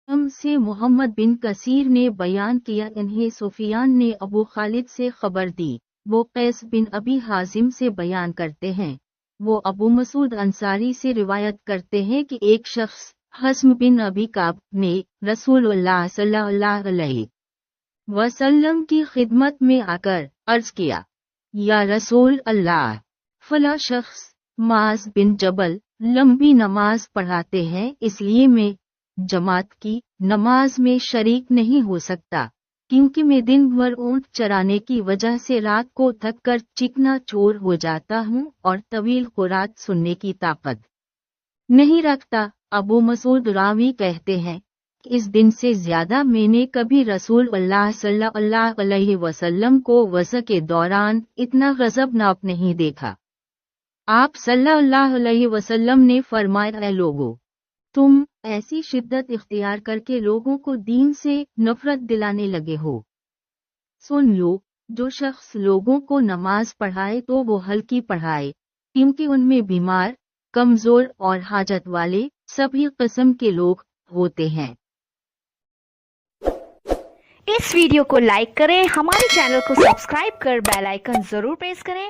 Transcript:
से मोहम्मद बिन कसीर ने बयान किया, इन्हें सुफियान ने अबू खालिद से खबर दी। वो कैस बिन अबी हाजिम से बयान करते हैं। वो अबू मसूद अंसारी से रिवायत करते हैं कि एक शख्स हस्म बिन अबी काब ने रसूलुल्लाह सल्लल्लाहु अलैहि वसल्लम की खिदमत में आकर अर्ज किया, या रसूल अल्लाह, फला शख्स माज बिन जबल लंबी नमाज पढ़ाते हैं, इसलिए मैं जमात की नमाज में शरीक नहीं हो सकता, क्योंकि मैं दिन भर ऊंट चराने की वजह से रात को थककर चिकना चोर हो जाता हूँ और तवील कुरात सुनने की ताकत नहीं रखता। अबू मसूद रावी कहते हैं, इस दिन से ज्यादा मैंने कभी रसूल अल्लाह सल्लल्लाहु अलैहि वसल्लम को वज़अ के दौरान इतना गज़बनाक नहीं देखा। आप सल्लल्लाहु अलैहि वसल्लम ने फरमाया, ऐ लोगों, तुम ऐसी शिद्दत इख्तियार करके लोगों को दीन से नफरत दिलाने लगे हो। सुन लो, जो शख्स लोगों को नमाज पढ़ाए तो वो हल्की पढ़ाए, क्योंकि उनमें बीमार, कमजोर और हाजत वाले सभी किस्म के लोग होते हैं। इस वीडियो को लाइक करें, हमारे चैनल को सब्सक्राइब कर बेल आइकन जरूर प्रेस करें